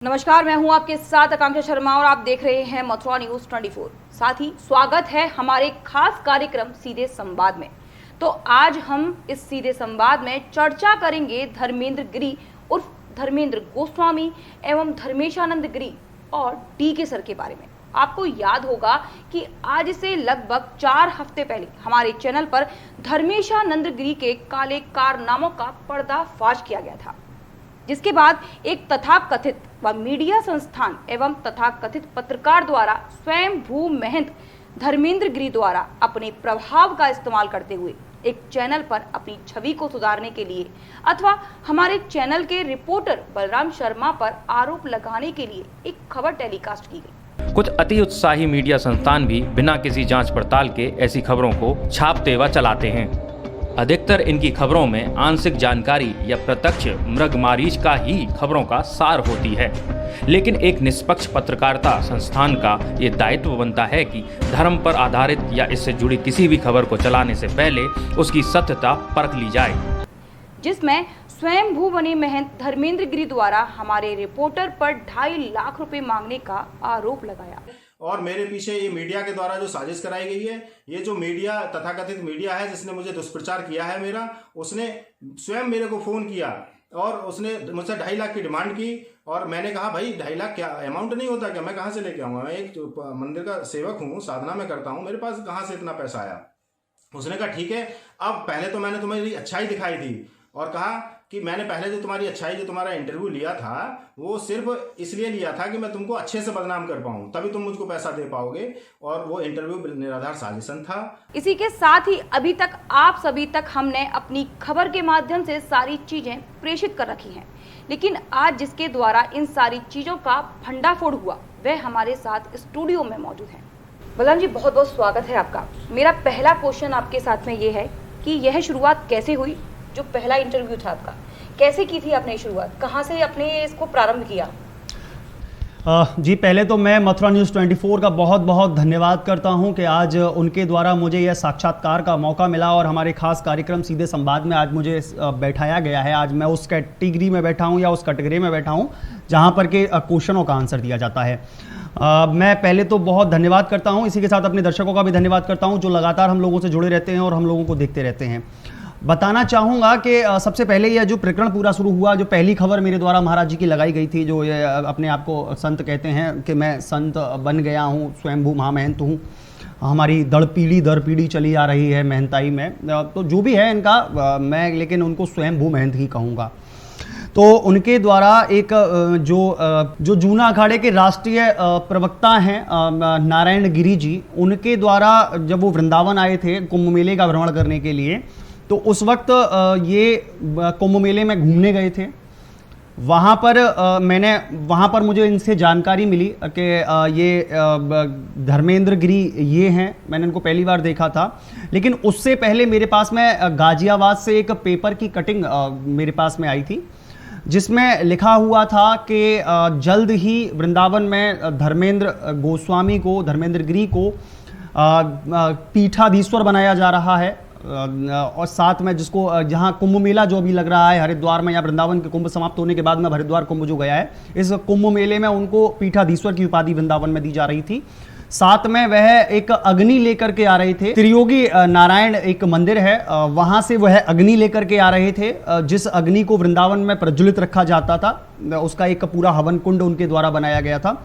नमस्कार, मैं हूं आपके साथ आकांक्षा शर्मा और आप देख रहे हैं मथुरा न्यूज 24। साथ ही स्वागत है हमारे खास कार्यक्रम सीधे संवाद में। तो आज हम इस सीधे संवाद में चर्चा करेंगे धर्मेंद्र गिरी उर्फ धर्मेंद्र गोस्वामी एवं धर्मेशानंद गिरी और डी.के. सर के बारे में। आपको याद होगा कि आज से लगभग 4 हफ्ते पहले हमारे चैनल पर धर्मेशानंद गिरी के काले कारनामों का पर्दाफाश किया गया था, जिसके बाद एक तथाकथित व मीडिया संस्थान एवं तथाकथित पत्रकार द्वारा स्वयं भू महंत धर्मेंद्र गिरी द्वारा अपने प्रभाव का इस्तेमाल करते हुए एक चैनल पर अपनी छवि को सुधारने के लिए अथवा हमारे चैनल के रिपोर्टर बलराम शर्मा पर आरोप लगाने के लिए एक खबर टेलीकास्ट की गई। कुछ अति उत्साही मीडिया संस्थान भी बिना किसी जांच पड़ताल के ऐसी खबरों को छापते व चलाते हैं। अधिकतर इनकी खबरों में आंशिक जानकारी या प्रत्यक्ष मृगमारीच का ही खबरों का सार होती है, लेकिन एक निष्पक्ष पत्रकारिता संस्थान का ये दायित्व बनता है कि धर्म पर आधारित या इससे जुड़ी किसी भी खबर को चलाने से पहले उसकी सत्यता परख ली जाए, जिसमें स्वयं भू बने महंत धर्मेंद्र गिरी द्वारा हमारे रिपोर्टर पर 2.5 लाख रुपए मांगने का आरोप लगाया। और मेरे पीछे ये मीडिया के द्वारा जो साजिश कराई गई है, ये जो मीडिया तथाकथित मीडिया है जिसने मुझे दुष्प्रचार किया है मेरा, उसने स्वयं मेरे को फोन किया और उसने मुझसे 2.5 लाख की डिमांड की। और मैंने कहा भाई 2.5 लाख क्या अमाउंट नहीं होता क्या, मैं कहाँ से लेके आऊँगा, मैं एक मंदिर का सेवक हूँ, साधना में करता हूँ, मेरे पास कहाँ से इतना पैसा आया। उसने कहा ठीक है, अब पहले तो मैंने तुम्हारी अच्छाई दिखाई थी और कहा कि मैंने पहले जो तुम्हारी अच्छाई जो तुम्हारा इंटरव्यू लिया था वो सिर्फ इसलिए लिया था कि मैं तुमको अच्छे से बदनाम कर पाऊँ, तभी तुम मुझको पैसा दे पाओगे, और वो इंटरव्यू निराधार साजिशन था। इसी के साथ ही अभी तक आप सभी तक हमने अपनी खबर के माध्यम से सारी चीजें प्रेषित कर रखी हैं, लेकिन आज जिसके द्वारा इन सारी चीजों का भंडाफोड़ हुआ वह हमारे साथ स्टूडियो में मौजूद है। बलराम जी, बहुत बहुत स्वागत है आपका। मेरा पहला क्वेश्चन आपके साथ में ये है कि यह शुरुआत कैसे हुई, जो पहला इंटरव्यू था आपका, कैसे की थी आपने शुरुआत, कहाँ से आपने इसको प्रारंभ किया? जी, पहले तो मैं मथुरा न्यूज़ 24 का बहुत बहुत धन्यवाद करता हूं कि आज उनके द्वारा मुझे यह साक्षात्कार का मौका मिला और हमारे खास कार्यक्रम सीधे संवाद में आज मुझे बैठाया गया है। आज मैं उस कैटेगरी में बैठा हूं या उस कैटेगरी में बैठा हूं जहां पर के क्वेश्चनों का आंसर दिया जाता है। मैं पहले तो बहुत धन्यवाद करता हूँ, इसी के साथ अपने दर्शकों का भी धन्यवाद करता हूँ जो लगातार हम लोगों से जुड़े रहते हैं और हम लोगों को देखते रहते हैं। बताना चाहूँगा कि सबसे पहले यह जो प्रकरण पूरा शुरू हुआ, जो पहली खबर मेरे द्वारा महाराज जी की लगाई गई थी, जो ये अपने आप को संत कहते हैं कि मैं संत बन गया हूँ, स्वयंभू महामहंत हूँ, हमारी दर पीढ़ी चली आ रही है महंताई में, तो जो भी है इनका मैं लेकिन उनको स्वयंभू महंत ही कहूँगा। तो उनके द्वारा एक जो जूना अखाड़े के राष्ट्रीय प्रवक्ता हैं नारायण गिरी जी, उनके द्वारा जब वो वृंदावन आए थे कुंभ मेले का भ्रमण करने के लिए, तो उस वक्त ये कुंभ मेले में घूमने गए थे। वहाँ पर मुझे इनसे जानकारी मिली कि ये धर्मेंद्र गिरी ये हैं। मैंने इनको पहली बार देखा था, लेकिन उससे पहले मेरे पास में गाजियाबाद से एक पेपर की कटिंग मेरे पास में आई थी, जिसमें लिखा हुआ था कि जल्द ही वृंदावन में धर्मेंद्र गिरी को पीठाधीश्वर बनाया जा रहा है, और साथ में जिसको जहां कुंभ मेला जो अभी लग रहा है हरिद्वार में या वृंदावन के कुंभ समाप्त होने के बाद में हरिद्वार कुंभ जो गया है, इस कुंभ मेले में उनको पीठाधीश्वर की उपाधि वृंदावन में दी जा रही थी। साथ में वह एक अग्नि लेकर के आ रहे थे, त्रियोगी नारायण एक मंदिर है, वहां से वह अग्नि लेकर के आ रहे थे, जिस अग्नि को वृंदावन में प्रज्वलित रखा जाता था, उसका एक पूरा हवन कुंड उनके द्वारा बनाया गया था।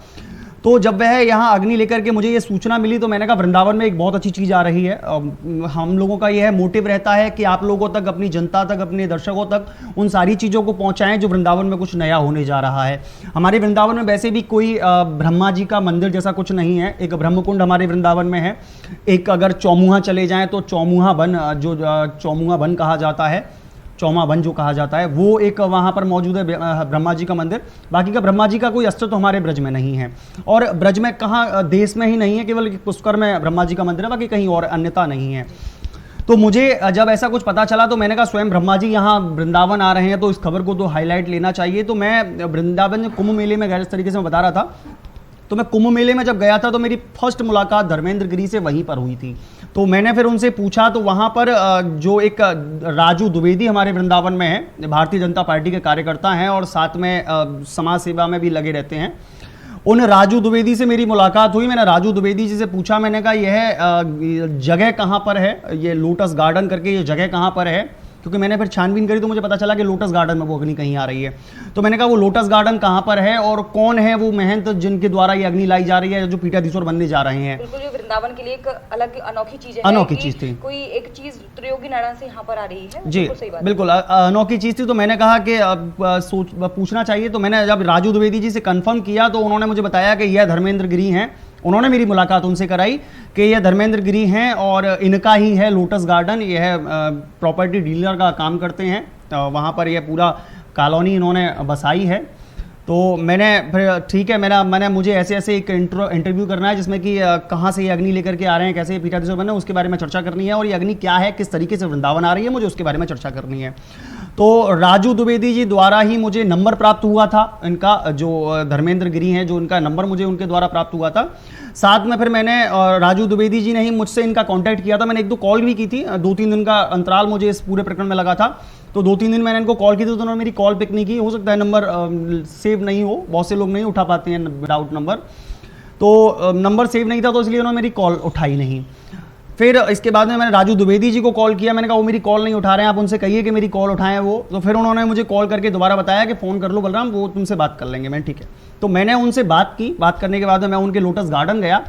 तो जब वह यहाँ अग्नि लेकर के मुझे ये सूचना मिली तो मैंने कहा वृंदावन में एक बहुत अच्छी चीज़ आ रही है। हम लोगों का यह मोटिव रहता है कि आप लोगों तक, अपनी जनता तक, अपने दर्शकों तक उन सारी चीज़ों को पहुँचाएं जो वृंदावन में कुछ नया होने जा रहा है। हमारे वृंदावन में वैसे भी कोई ब्रह्मा जी का मंदिर जैसा कुछ नहीं है। एक ब्रह्मकुंड हमारे वृंदावन में है, एक अगर चौमुहा चले जाएँ तो चौमुहा वन कहा जाता है, चौमा वन जो कहा जाता है, वो एक वहाँ पर मौजूद है ब्रह्मा जी का मंदिर। बाकी का ब्रह्मा जी का कोई अस्तित्व तो हमारे ब्रज में नहीं है, और ब्रज में कहाँ, देश में ही नहीं है, केवल पुष्कर में ब्रह्मा जी का मंदिर है, बाकी कहीं और अन्यथा नहीं है। तो मुझे जब ऐसा कुछ पता चला तो मैंने कहा स्वयं ब्रह्मा जी यहाँ वृंदावन आ रहे हैं तो इस खबर को तो हाईलाइट लेना चाहिए। तो मैं वृंदावन कुंभ मेले में इस तरीके से मैं बता रहा था, तो मैं कुंभ मेले में जब गया था तो मेरी फर्स्ट मुलाकात धर्मेंद्र गिरी से वहीं पर हुई थी। तो मैंने फिर उनसे पूछा, तो वहाँ पर जो एक राजू द्विवेदी हमारे वृंदावन में है, भारतीय जनता पार्टी के कार्यकर्ता हैं और साथ में समाज सेवा में भी लगे रहते हैं। उन राजू द्विवेदी से मेरी मुलाकात हुई। मैंने राजू द्विवेदी जी से पूछा, मैंने कहा यह जगह कहाँ पर है, ये लोटस गार्डन करके ये जगह कहाँ पर है, क्योंकि मैंने फिर छानबीन करी तो मुझे पता चला कि लोटस गार्डन में वो अग्नि कहीं आ रही है। तो मैंने कहा वो लोटस गार्डन कहाँ पर है और कौन है वो महंत जिनके द्वारा ये अग्नि लाई जा रही है, जो पीठाधीश्वर बनने जा रहे हैं। बिल्कुल, ये वृंदावन के लिए एक अलग अनोखी चीज है, अनोखी चीज थी, कोई एक चीज त्रियोगी नारायण से यहाँ पर आ रही है। जी बिल्कुल अनोखी चीज थी। तो मैंने कहा कि पूछना चाहिए। तो मैंने जब राजू द्विवेदी जी से कंफर्म किया तो उन्होंने मुझे बताया कि यह धर्मेंद्र गिरी हैं। उन्होंने मेरी मुलाकात उनसे कराई कि यह धर्मेंद्र गिरी हैं और इनका ही है लोटस गार्डन। यह प्रॉपर्टी डीलर का काम करते हैं, वहाँ पर यह पूरा कॉलोनी इन्होंने बसाई है। तो मैंने फिर ठीक है, मैंने मुझे ऐसे ऐसे एक इंटरव्यू करना है जिसमें कि कहाँ से ये अग्नि लेकर के आ रहे हैं, कैसे ये पीठाधीश्वर बने, उसके बारे में चर्चा करनी है, और ये अग्नि क्या है, किस तरीके से वृंदावन आ रही है, मुझे उसके बारे में चर्चा करनी है। तो राजू द्विवेदी जी द्वारा ही मुझे नंबर प्राप्त हुआ था इनका, जो धर्मेंद्र गिरी हैं, जो इनका नंबर मुझे उनके द्वारा प्राप्त हुआ था। साथ में फिर मैंने राजू द्विवेदी जी ने ही मुझसे इनका कांटेक्ट किया था। मैंने 1-2 कॉल भी की थी, 2-3 दिन का अंतराल मुझे इस पूरे प्रकरण में लगा था। तो 2-3 दिन मैंने इनको कॉल की थी, तो उन्होंने मेरी कॉल पिक नहीं की। हो सकता है नंबर सेव नहीं हो, बहुत से लोग नहीं उठा पाते हैं विदाउट नंबर। तो नंबर सेव नहीं था, तो इसलिए उन्होंने मेरी कॉल उठाई नहीं। फिर इसके बाद में मैंने राजू द्विवेदी जी को कॉल किया। मैंने कहा वो मेरी कॉल नहीं उठा रहे हैं, आप उनसे कहिए कि मेरी कॉल उठाएं वो। तो फिर उन्होंने मुझे कॉल करके दोबारा बताया कि फ़ोन कर लो बलराम, वो तुमसे बात कर लेंगे। मैं ठीक है। तो मैंने उनसे बात की। बात करने के बाद में मैं उनके लोटस गार्डन गया।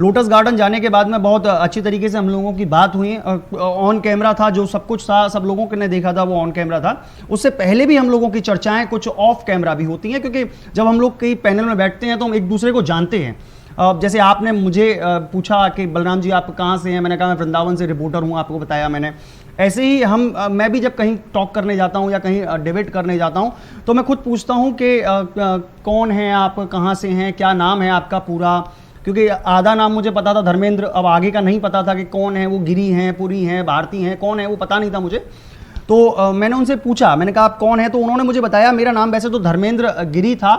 लोटस गार्डन जाने के बाद में बहुत अच्छी तरीके से हम लोगों की बात हुई। ऑन कैमरा था, जो सब कुछ था, सब लोगों ने देखा था, वो ऑन कैमरा था। उससे पहले भी हम लोगों की चर्चाएं कुछ ऑफ कैमरा भी होती हैं, क्योंकि जब हम लोग कई पैनल में बैठते हैं तो हम एक दूसरे को जानते हैं। जैसे आपने मुझे पूछा कि बलराम जी आप कहाँ से हैं, मैंने कहा मैं वृंदावन से रिपोर्टर हूँ, आपको बताया मैंने। ऐसे ही मैं भी जब कहीं टॉक करने जाता हूँ या कहीं डिबेट करने जाता हूँ तो मैं खुद पूछता हूँ कि कौन है आप, कहाँ से हैं, क्या नाम है आपका पूरा, क्योंकि आधा नाम मुझे पता था धर्मेंद्र, अब आगे का नहीं पता था कि कौन है वो, गिरी हैं, पुरी हैं, भारती हैं, कौन है वो पता नहीं था मुझे। तो मैंने उनसे पूछा, मैंने कहा आप कौन है, तो उन्होंने मुझे बताया मेरा नाम वैसे तो धर्मेंद्र गिरी था,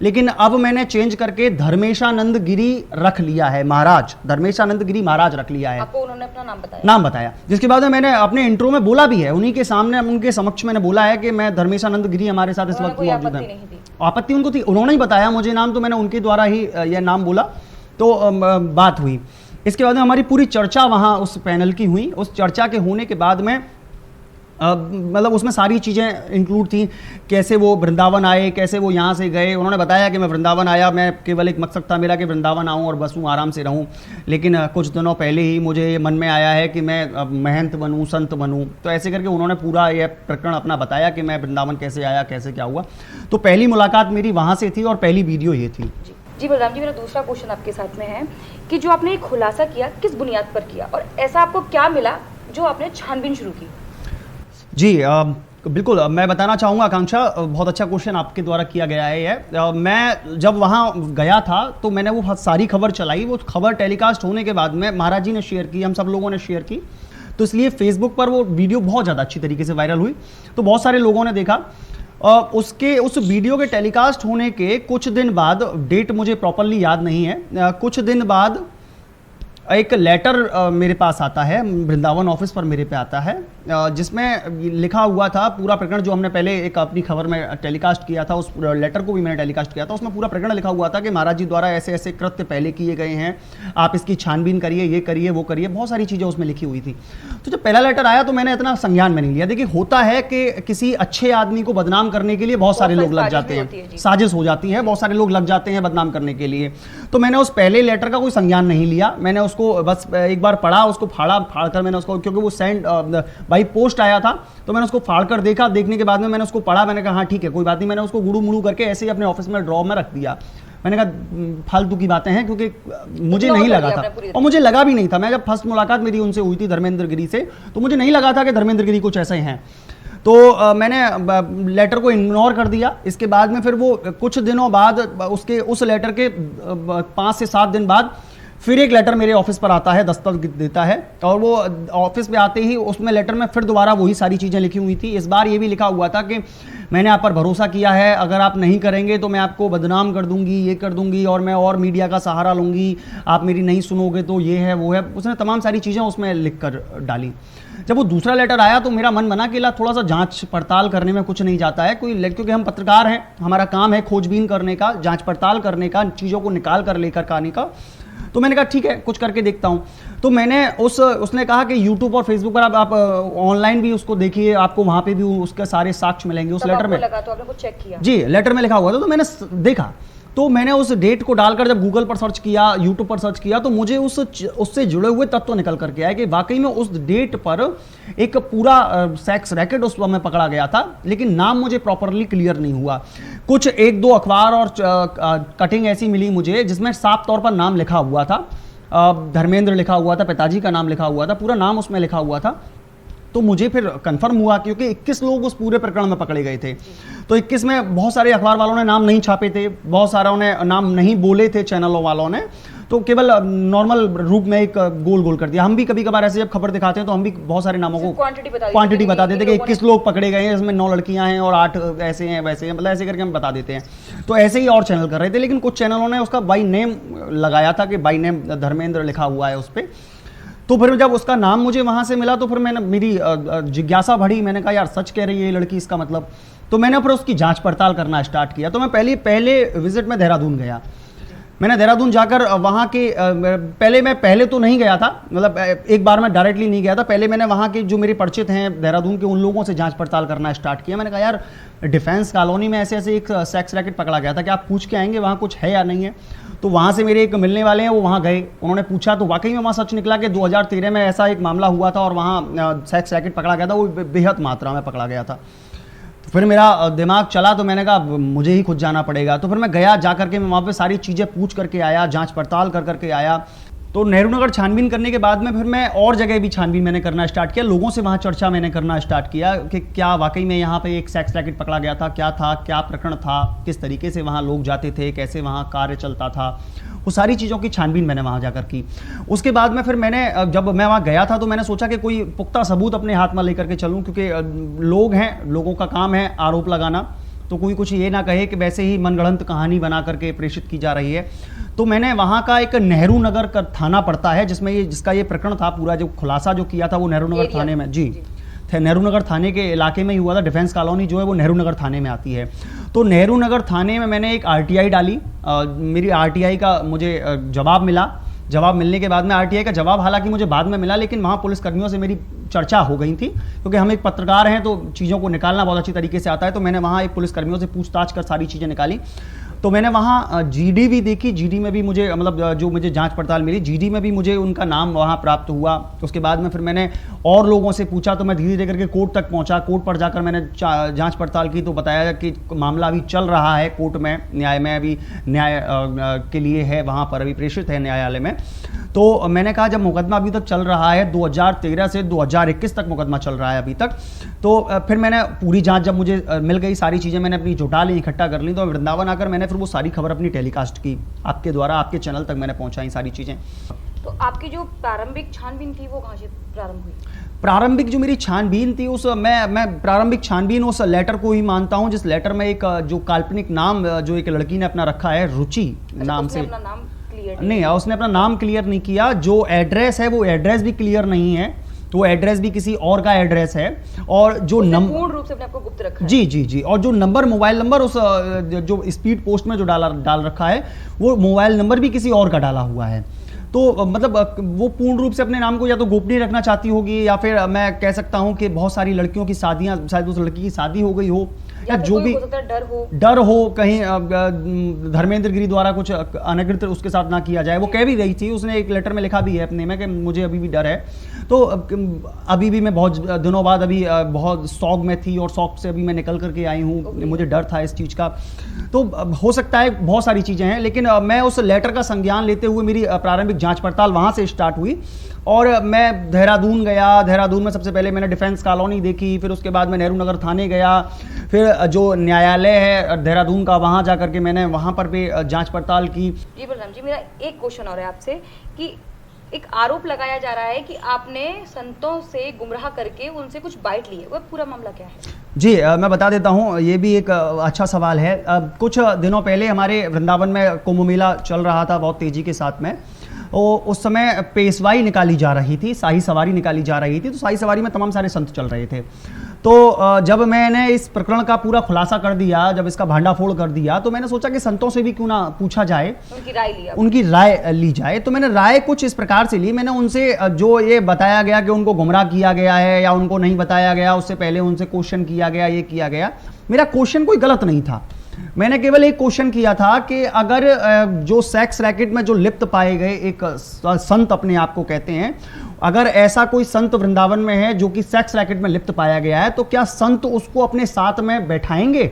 लेकिन अब मैंने चेंज करके धर्मेशानंद गिरी रख लिया है, महाराज धर्मेशानंद गिरी महाराज रख लिया है। आपको उन्होंने अपना नाम बताया? जिसके बाद मैंने अपने इंट्रो में बोला भी है, उन्हीं के सामने उनके समक्ष मैंने बोला है कि मैं धर्मेशानंद गिरी हमारे साथ इस वक्त मौजूद है। आपत्ति उनको थी, उन्होंने ही बताया मुझे नाम, तो मैंने उनके द्वारा ही यह नाम बोला। तो बात हुई। इसके बाद में हमारी पूरी चर्चा वहाँ उस पैनल की हुई। उस चर्चा के होने के बाद में मतलब उसमें सारी चीज़ें इंक्लूड थी, कैसे वो वृंदावन आए, कैसे वो यहाँ से गए। उन्होंने बताया कि मैं वृंदावन आया, मैं केवल एक मकसद था मेरा कि वृंदावन आऊँ और बसूँ, आराम से रहूँ, लेकिन कुछ दिनों पहले ही मुझे ये मन में आया है कि मैं महंत बनूँ, संत बनूँ। तो ऐसे करके उन्होंने पूरा यह प्रकरण अपना बताया कि मैं वृंदावन कैसे आया, कैसे क्या हुआ। तो पहली मुलाकात मेरी वहाँ से थी और पहली वीडियो ये थी। जी बलराम जी, मेरा दूसरा क्वेश्चन आपके साथ में है कि जो आपने खुलासा किया किस बुनियाद पर किया और ऐसा आपको क्या मिला जो आपने छानबीन शुरू की? जी बिल्कुल, मैं बताना चाहूँगा आकांक्षा, बहुत अच्छा क्वेश्चन आपके द्वारा किया गया है ये। मैं जब वहाँ गया था तो मैंने वो सारी खबर चलाई। वो खबर टेलीकास्ट होने के बाद में महाराज जी ने शेयर की, हम सब लोगों ने शेयर की, तो इसलिए फेसबुक पर वो वीडियो बहुत ज़्यादा अच्छी तरीके से वायरल हुई। तो बहुत सारे लोगों ने देखा। उस वीडियो के टेलीकास्ट होने के कुछ दिन बाद, डेट मुझे प्रॉपरली याद नहीं है, कुछ दिन बाद एक लेटर मेरे पास आता है, वृंदावन ऑफिस पर मेरे पे आता है, जिसमें लिखा हुआ था पूरा प्रकरण जो हमने पहले एक अपनी खबर में टेलीकास्ट किया था, उस लेटर को भी मैंने टेलीकास्ट किया था। उसमें पूरा प्रकरण लिखा हुआ था कि महाराज जी द्वारा ऐसे ऐसे कृत्य पहले किए गए हैं, आप इसकी छानबीन करिए, ये करिए, वो करिए, बहुत सारी चीज़ें उसमें लिखी हुई थी। तो जब पहला लेटर आया तो मैंने इतना संज्ञान में नहीं लिया। देखिए होता है कि किसी अच्छे आदमी को बदनाम करने के लिए बहुत सारे लोग लग जाते हैं, साजिश हो जाती है, बहुत सारे लोग लग जाते हैं बदनाम करने के लिए। तो मैंने उस पहले लेटर का कोई संज्ञान नहीं लिया। मैंने उसको बस एक बार पढ़ा, उसको फाड़ कर मैंने उसको, क्योंकि वो सेंड बाई पोस्ट आया था, तो मैंने उसको फाड़ कर देखा। देखने के बाद में मैंने उसको पढ़ा, मैंने कहा हाँ ठीक है कोई बात नहीं। मैंने उसको गुड़ू मुड़ू करके ऐसे ही अपने ऑफिस में ड्रॉ में रख दिया। मैंने कहा फालतू की बातें हैं, क्योंकि मुझे नहीं लगा था और मुझे लगा भी नहीं था। मैं जब फर्स्ट मुलाकात मेरी उनसे हुई थी धर्मेंद्र गिरी से, तो मुझे नहीं लगा था कि धर्मेंद्र गिरी कुछ ऐसे हैं। तो मैंने लेटर को इग्नोर कर दिया। इसके बाद में फिर वो कुछ दिनों बाद उस लेटर के 5 से 7 दिन बाद फिर एक लेटर मेरे ऑफिस पर आता है, दस्तखत देता है, और वो ऑफिस पे आते ही उसमें लेटर में फिर दोबारा वही सारी चीज़ें लिखी हुई थी। इस बार ये भी लिखा हुआ था कि मैंने आप पर भरोसा किया है, अगर आप नहीं करेंगे तो मैं आपको बदनाम कर दूंगी, ये कर दूंगी, और मैं और मीडिया का सहारा लूंगी, आप मेरी नहीं सुनोगे तो ये है वो है। उसने तमाम सारी चीज़ें उसमें लिख कर डाली। जब वो दूसरा लेटर आया तो मेरा मन बना कि ला थोड़ा सा जांच पड़ताल करने में कुछ नहीं जाता है कोई, क्योंकि हम पत्रकार हैं, हमारा काम है खोजबीन करने का, जांच पड़ताल करने का, चीज़ों को निकाल कर लेकर आने का। तो मैंने कहा ठीक है, कुछ करके देखता हूँ। तो मैंने उसने कहा कि यूट्यूब और फेसबुक पर आप ऑनलाइन भी उसको देखिए, आपको वहाँ पे भी उसके सारे साक्ष्य मिलेंगे उस लेटर में। लगा तो आपने कुछ चेक किया? जी, लेटर में लिखा हुआ था, तो मैंने देखा। तो मैंने उस डेट को डालकर जब गूगल पर सर्च किया, यूट्यूब पर सर्च किया, तो मुझे उससे जुड़े हुए तत्व निकल करके आए कि वाकई में उस डेट पर एक पूरा सेक्स रैकेट उस समय पकड़ा गया था, लेकिन नाम मुझे प्रॉपरली क्लियर नहीं हुआ। कुछ एक दो अखबार और कटिंग ऐसी मिली मुझे जिसमें साफ तौर पर नाम लिखा हुआ था, धर्मेंद्र लिखा हुआ था, पिताजी का नाम लिखा हुआ था, पूरा नाम उसमें लिखा हुआ था। तो मुझे फिर कंफर्म हुआ, क्योंकि 21 लोग उस पूरे प्रकरण में पकड़े गए थे। तो 21 में बहुत सारे अखबार वालों ने नाम नहीं छापे थे, बहुत सारों ने नाम नहीं बोले थे चैनलों वालों ने, तो केवल नॉर्मल रूप में एक गोल गोल कर दिया। हम भी कभी कभार ऐसे जब खबर दिखाते हैं तो हम भी बहुत सारे नामों को क्वांटिटी बता देते हैं कि 21 लोग पकड़े गए हैं, इसमें 9 लड़कियां हैं और 8 ऐसे हैं वैसे हैं, मतलब ऐसे करके हम बता देते हैं। तो ऐसे ही और चैनल कर रहे थे, लेकिन कुछ चैनलों ने उसका बाई नेम लगाया था कि बाई नेम धर्मेंद्र लिखा हुआ है उस पर। तो फिर जब उसका नाम मुझे वहाँ से मिला तो फिर मैंने मेरी जिज्ञासा बढ़ी, मैंने कहा यार सच कह रही है ये लड़की, इसका मतलब। तो मैंने फिर उसकी जांच पड़ताल करना स्टार्ट किया। तो मैं पहले विजिट में देहरादून गया। मैंने देहरादून जाकर वहाँ के पहले तो नहीं गया था, मतलब एक बार मैं डायरेक्टली नहीं गया था। पहले मैंने वहाँ के जो मेरे परिचित हैं देहरादून के, उन लोगों से जांच पड़ताल करना स्टार्ट किया। मैंने कहा यार डिफेंस कॉलोनी में ऐसे ऐसे एक सेक्स रैकेट पकड़ा गया था, क्या आप पूछ के आएंगे वहाँ कुछ है या नहीं है? तो वहाँ से मेरे एक मिलने वाले हैं, वो वहाँ गए, उन्होंने पूछा तो वाकई में वहाँ सच निकला कि 2013 में ऐसा एक मामला हुआ था और वहाँ सेक्स रैकेट पकड़ा गया था, वो बेहद मात्रा में पकड़ा गया था। तो फिर मेरा दिमाग चला, तो मैंने कहा मुझे ही खुद जाना पड़ेगा। तो फिर मैं गया, जा करके मैं वहाँ पे सारी चीज़ें पूछ करके आया, जांच पड़ताल कर करके आया। तो नेहरू नगर छानबीन करने के बाद में फिर मैं और जगह भी छानबीन मैंने करना स्टार्ट किया, लोगों से वहाँ चर्चा मैंने करना स्टार्ट किया कि क्या वाकई में यहाँ पे एक सेक्स रैकेट पकड़ा गया था, क्या प्रकरण था, किस तरीके से वहाँ लोग जाते थे, कैसे वहाँ कार्य चलता था, वो सारी चीज़ों की छानबीन मैंने वहाँ जाकर की। उसके बाद में फिर मैंने जब मैं वहाँ गया था तो मैंने सोचा कि कोई पुख्ता सबूत अपने हाथ में लेकर के चलूँ, क्योंकि लोग हैं, लोगों का काम है आरोप लगाना, तो कोई कुछ ये ना कहे कि वैसे ही मनगढ़ंत कहानी बना करके प्रेषित की जा रही है। तो मैंने वहाँ का एक नेहरू नगर का थाना पड़ता है जिसमें जिसका ये प्रकरण था, पूरा जो खुलासा जो किया था वो नेहरू नगर थाने में, जी नेहरू नगर थाने के इलाके में ही हुआ था। डिफेंस कॉलोनी जो है वो नेहरू नगर थाने में आती है। तो नेहरू नगर थाने में मैंने एक RTI डाली, मेरी RTI का मुझे जवाब मिला। जवाब मिलने के बाद में RTI का जवाब हालांकि मुझे बाद में मिला, लेकिन वहाँ पुलिसकर्मियों से मेरी चर्चा हो गई थी, क्योंकि हम एक पत्रकार हैं तो चीज़ों को निकालना बहुत अच्छी तरीके से आता है। तो मैंने वहाँ एक पुलिसकर्मियों से पूछताछ कर सारी चीज़ें निकाली। तो मैंने वहाँ GD भी देखी, GD में भी मुझे मतलब जो मुझे जांच पड़ताल मिली, GD में भी मुझे उनका नाम वहाँ प्राप्त हुआ। तो उसके बाद में फिर मैंने और लोगों से पूछा, तो मैं धीरे धीरे करके कोर्ट तक पहुँचा। कोर्ट पर जाकर मैंने जांच पड़ताल की तो बताया कि मामला अभी चल रहा है कोर्ट में, न्याय में, अभी न्याय के लिए है, वहाँ पर अभी प्रेषित है न्यायालय में। तो मैंने कहा जब मुकदमा अभी तक चल रहा है, 2013 से 2021 तक मुकदमा चल रहा है अभी तक, तो फिर मैंने पूरी जांच जब मुझे मिल गई, सारी चीज़ें मैंने अपनी जुटा ली, इकट्ठा कर ली, तो वृंदावन आकर मैंने फिर वो सारी खबर अपनी टेलीकास्ट की आपके द्वारा, आपके चैनल तक मैंने पहुंचाई सारी चीज़ें। तो आपकी जो प्रारंभिक छानबीन थी वो कहाँ से प्रारंभ हुई? प्रारंभिक जो मेरी छानबीन थी उस मैं प्रारंभिक छानबीन उस लेटर को ही मानता हूं, जिस लेटर में एक जो काल्पनिक नाम जो एक लड़की ने अपना रखा है, रुचि नाम से, अपना नाम क्लियर नहीं, उसने अपना नाम क्लियर नहीं किया। जो एड्रेस है वो एड्रेस भी क्लियर नहीं है, तो वो एड्रेस भी किसी और का एड्रेस है। और जो पूर्ण रूप से अपने आपको गुप्त रखा है। जी, और जो नंबर, मोबाइल नंबर उस जो स्पीड पोस्ट में जो डाल रखा है, वो मोबाइल नंबर भी किसी और का डाला हुआ है। तो मतलब वो पूर्ण रूप से अपने नाम को या तो गोपनीय रखना चाहती होगी, या फिर मैं कह सकता हूँ कि बहुत सारी लड़कियों की शादियाँ, शायद उस लड़की की शादी हो गई हो, या जो भी डर हो कहीं धर्मेंद्र गिरी द्वारा कुछ अनधिकृत उसके साथ ना किया जाए। वो कह भी रही थी, उसने एक लेटर में लिखा भी है अपने में कि मुझे अभी भी डर है। तो अभी भी मैं बहुत दिनों बाद अभी बहुत शौक में थी, और शौक से अभी मैं निकल करके आई हूँ, मुझे डर था इस चीज़ का। तो हो सकता है बहुत सारी चीज़ें हैं, लेकिन मैं उस लेटर का संज्ञान लेते हुए मेरी प्रारंभिक जांच पड़ताल वहाँ से स्टार्ट हुई। और मैं देहरादून गया, देहरादून में सबसे पहले मैंने डिफेंस कॉलोनी देखी, फिर उसके बाद मैं नेहरू नगर थाने गया, फिर जो न्यायालय है देहरादून का, वहाँ जा करके मैंने वहाँ पर भी जांच पड़ताल की। जी बलराम जी, मेरा एक क्वेश्चन और है आपसे कि एक आरोप लगाया जा रहा है कि आपने संतों से गुमराह करके उनसे कुछ बाइट ली है, वो पूरा मामला क्या है? जी मैं बता देता हूँ, ये भी एक अच्छा सवाल है। कुछ दिनों पहले हमारे वृंदावन में कुंभ मेला चल रहा था बहुत तेज़ी के साथ में। उस समय पेशवाई निकाली जा रही थी, शाही सवारी निकाली जा रही थी, तो शाही सवारी में तमाम सारे संत चल रहे थे। तो जब मैंने इस प्रकरण का पूरा खुलासा कर दिया, जब इसका भांडाफोड़ कर दिया, तो मैंने सोचा कि संतों से भी क्यों ना पूछा जाए, उनकी राय ली जाए। तो मैंने राय कुछ इस प्रकार से ली, मैंने उनसे जो ये बताया गया कि उनको गुमराह किया गया है या उनको नहीं बताया गया, उससे पहले उनसे क्वेश्चन किया गया, ये किया गया, मेरा क्वेश्चन कोई गलत नहीं था। मैंने केवल एक क्वेश्चन किया था कि अगर जो सेक्स रैकेट में जो लिप्त पाए गए एक संत अपने आप को कहते हैं, अगर ऐसा कोई संत वृंदावन में है जो कि सेक्स रैकेट में लिप्त पाया गया है, तो क्या संत उसको अपने साथ में बैठाएंगे?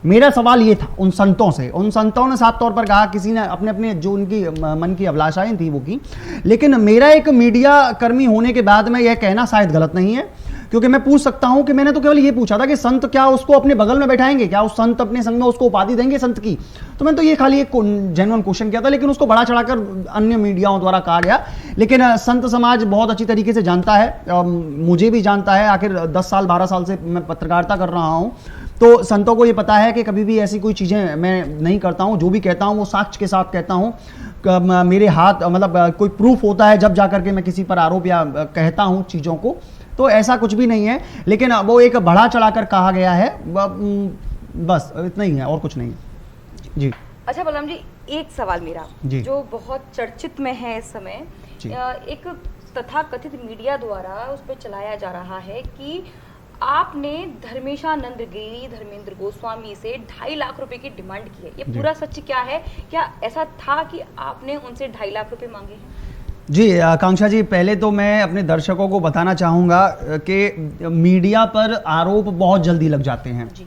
मेरा सवाल ये था उन संतों से। उन संतों ने साफ तौर पर कहा, किसी ने अपने अपने जो उनकी मन की अभिलाषाएं थी वो की, लेकिन मेरा एक मीडिया कर्मी होने के बाद में यह कहना शायद गलत नहीं है, क्योंकि मैं पूछ सकता हूं कि मैंने तो केवल ये पूछा था कि संत क्या उसको अपने बगल में बैठाएंगे, क्या उस संत अपने संग में उसको उपाधि देंगे संत की? तो मैंने तो ये खाली एक जेन्युइन क्वेश्चन किया था, लेकिन उसको बढ़ा चढ़ाकर अन्य मीडियाओं द्वारा कहा गया। लेकिन संत समाज बहुत अच्छी तरीके से जानता है, मुझे भी जानता है, आखिर 10 साल 12 साल से मैं पत्रकारिता कर रहा हूँ, तो संतों को ये पता है कि कभी भी ऐसी कोई चीज़ें मैं नहीं करता हूँ। जो भी कहता हूँ वो साक्ष्य के साथ कहता हूँ। मेरे हाथ मतलब कोई प्रूफ होता है जब जाकर के मैं किसी पर आरोप या कहता हूँ चीज़ों को, तो ऐसा कुछ भी नहीं है। लेकिन वो एक बढ़ा चढ़ाकर कहा गया है, बस इतना ही है और कुछ नहीं है जी। अच्छा बलराम जी, एक सवाल मेरा जी, जो बहुत चर्चित में है इस समय, एक तथाकथित मीडिया द्वारा उस पर चलाया जा रहा है कि आपने धर्मेशानंद गिरी, धर्मेंद्र गोस्वामी से 2.5 लाख रुपए की डिमांड की है, ये पूरा सच क्या है? क्या ऐसा था कि आपने उनसे 2.5 लाख रुपए मांगे हैं? जी आकांक्षा जी, पहले तो मैं अपने दर्शकों को बताना चाहूँगा कि मीडिया पर आरोप बहुत जल्दी लग जाते हैं जी।